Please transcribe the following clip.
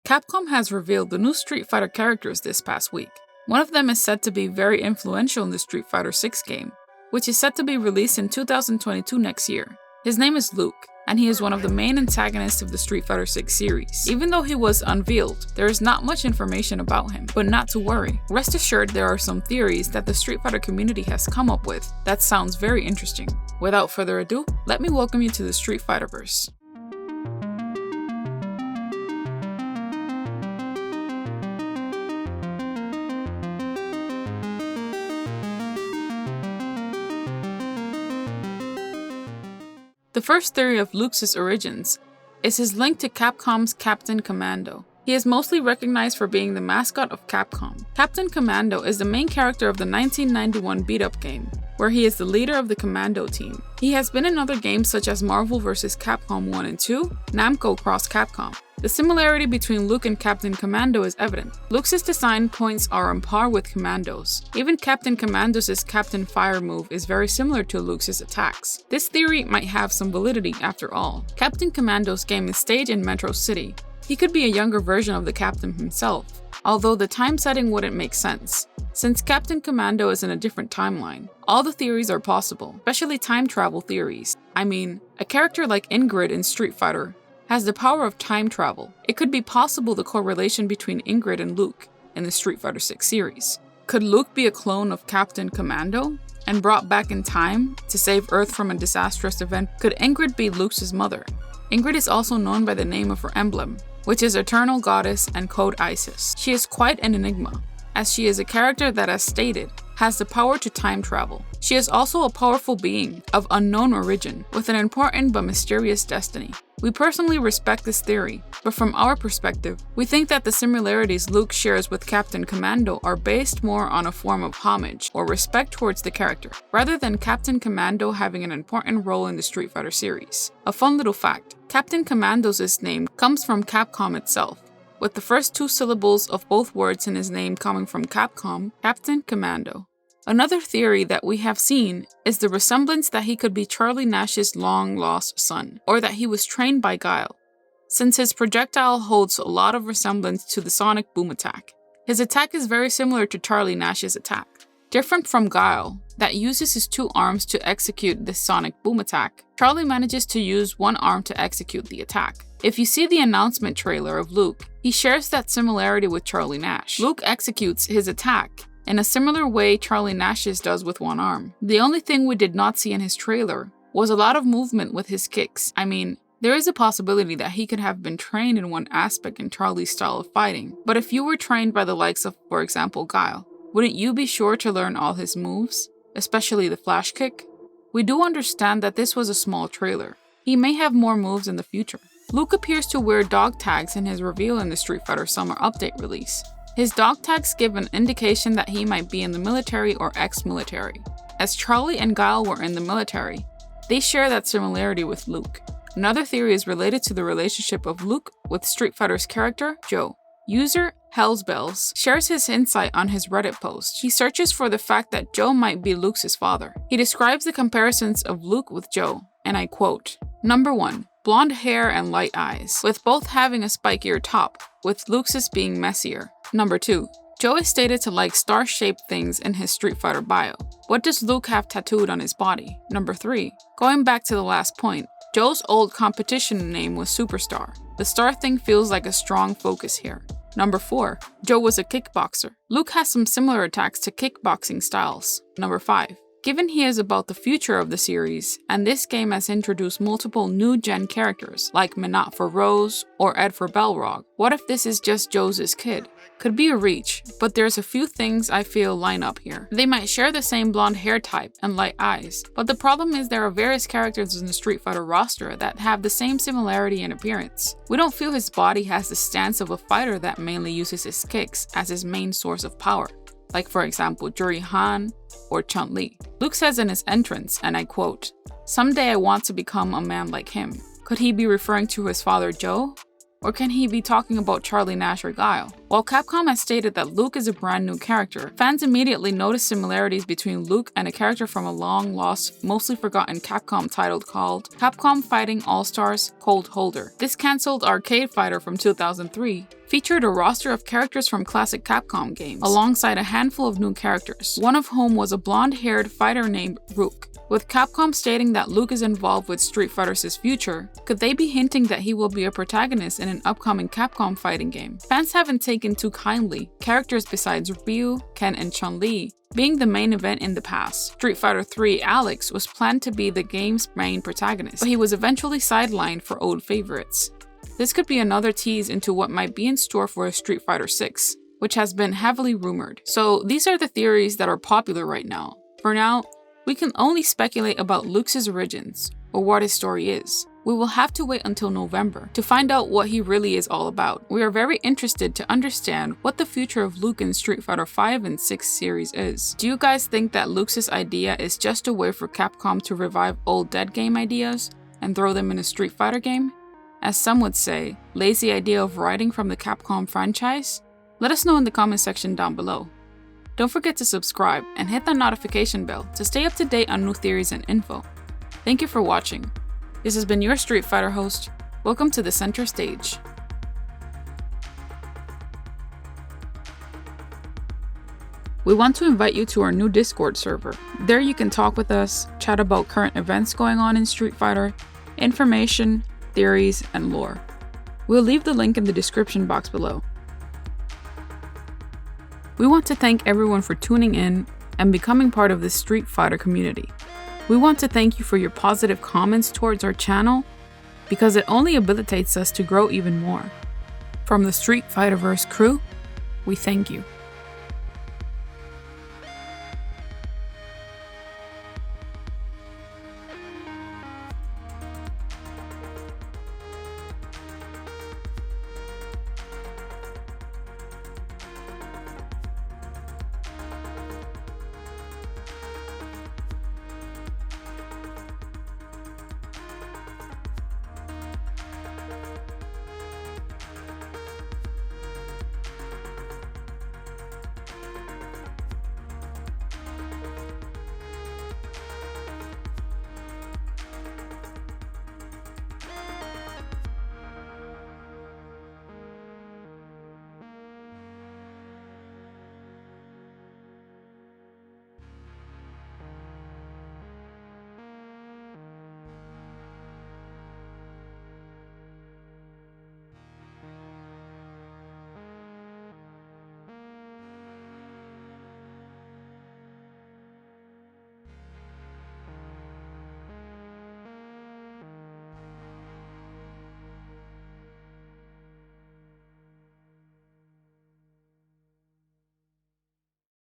Capcom has revealed the new Street Fighter characters this past week. One of them is said to be very influential in the Street Fighter 6 game, which is set to be released in 2022 next year. His name is Luke, and he is one of the main antagonists of the Street Fighter 6 series. Even though he was unveiled, there is not much information about him, but not to worry. Rest assured there are some theories that the Street Fighter community has come up with that sounds very interesting. Without further ado, let me welcome you to the Street Fighterverse. The first theory of Luke's origins is his link to Capcom's Captain Commando. He is mostly recognized for being the mascot of Capcom. Captain Commando is the main character of the 1991 beat-up game, where he is the leader of the Commando team. He has been in other games such as Marvel vs. Capcom 1 and 2, Namco Cross Capcom. The similarity between Luke and Captain Commando is evident. Luke's design points are on par with Commando's. Even Captain Commando's Captain Fire move is very similar to Luke's attacks. This theory might have some validity after all. Captain Commando's game is staged in Metro City. He could be a younger version of the Captain himself, although the time setting wouldn't make sense, since Captain Commando is in a different timeline. All the theories are possible, especially time travel theories. I mean, a character like Ingrid in Street Fighter has the power of time travel. It could be possible the correlation between Ingrid and Luke in the Street Fighter 6 series. Could Luke be a clone of Captain Commando and brought back in time to save Earth from a disastrous event? Could Ingrid be Luke's mother? Ingrid is also known by the name of her emblem, which is Eternal Goddess and Code Isis. She is quite an enigma, as she is a character that, as stated, has the power to time travel. She is also a powerful being of unknown origin, with an important but mysterious destiny. We personally respect this theory, but from our perspective, we think that the similarities Luke shares with Captain Commando are based more on a form of homage or respect towards the character, rather than Captain Commando having an important role in the Street Fighter series. A fun little fact, Captain Commando's name comes from Capcom itself, with the first two syllables of both words in his name coming from Capcom, Captain Commando. Another theory that we have seen is the resemblance that he could be Charlie Nash's long-lost son, or that he was trained by Guile, since his projectile holds a lot of resemblance to the Sonic Boom attack. His attack is very similar to Charlie Nash's attack. Different from Guile, that uses his two arms to execute the Sonic Boom attack, Charlie manages to use one arm to execute the attack. If you see the announcement trailer of Luke, he shares that similarity with Charlie Nash. Luke executes his attack in a similar way Charlie Nash's does with one arm. The only thing we did not see in his trailer was a lot of movement with his kicks. I mean, there is a possibility that he could have been trained in one aspect in Charlie's style of fighting, but if you were trained by the likes of, for example, Guile, wouldn't you be sure to learn all his moves, especially the flash kick? We do understand that this was a small trailer. He may have more moves in the future. Luke appears to wear dog tags in his reveal in the Street Fighter Summer Update release. His dog tags give an indication that he might be in the military or ex-military. As Charlie and Guile were in the military, they share that similarity with Luke. Another theory is related to the relationship of Luke with Street Fighter's character, Joe. User Hellsbells shares his insight on his Reddit post. He searches for the fact that Joe might be Luke's father. He describes the comparisons of Luke with Joe, and I quote, "Number 1. Blonde hair and light eyes, with both having a spikier top, with Luke's being messier. Number 2. Joe is stated to like star-shaped things in his Street Fighter bio. What does Luke have tattooed on his body? Number 3. Going back to the last point, Joe's old competition name was Superstar. The star thing feels like a strong focus here. Number 4. Joe was a kickboxer. Luke has some similar attacks to kickboxing styles. Number 5. Given he is about the future of the series, and this game has introduced multiple new-gen characters, like Minot for Rose or Ed for Belrog, what if this is just Joe's kid? Could be a reach, but there's a few things I feel line up here. They might share the same blonde hair type and light eyes, but the problem is there are various characters in the Street Fighter roster that have the same similarity in appearance. We don't feel his body has the stance of a fighter that mainly uses his kicks as his main source of power, like for example Juri Han or Chun-Li. Luke says in his entrance, and I quote, "Someday I want to become a man like him." Could he be referring to his father Joe? Or can he be talking about Charlie, Nash, or Guile? While Capcom has stated that Luke is a brand new character, fans immediately noticed similarities between Luke and a character from a long-lost, mostly forgotten Capcom title called Capcom Fighting All-Stars Cold Holder. This cancelled arcade fighter from 2003 featured a roster of characters from classic Capcom games, alongside a handful of new characters, one of whom was a blonde-haired fighter named Rook. With Capcom stating that Luke is involved with Street Fighter's future, could they be hinting that he will be a protagonist in an upcoming Capcom fighting game? Fans haven't taken too kindly characters besides Ryu, Ken, and Chun-Li being the main event in the past. Street Fighter 3 Alex was planned to be the game's main protagonist, but he was eventually sidelined for old favorites. This could be another tease into what might be in store for a Street Fighter 6, which has been heavily rumored. So these are the theories that are popular right now. For now, we can only speculate about Luke's origins, or what his story is. We will have to wait until November to find out what he really is all about. We are very interested to understand what the future of Luke in Street Fighter 5 and 6 series is. Do you guys think that Luke's idea is just a way for Capcom to revive old dead game ideas and throw them in a Street Fighter game? As some would say, lazy idea of writing from the Capcom franchise? Let us know in the comment section down below. Don't forget to subscribe and hit that notification bell to stay up to date on new theories and info. Thank you for watching. This has been your Street Fighter host. Welcome to the center stage. We want to invite you to our new Discord server. There you can talk with us, chat about current events going on in Street Fighter, information, theories, and lore. We'll leave the link in the description box below. We want to thank everyone for tuning in and becoming part of this Street Fighter community. We want to thank you for your positive comments towards our channel because it only habilitates us to grow even more. From the Street Fighterverse crew, we thank you.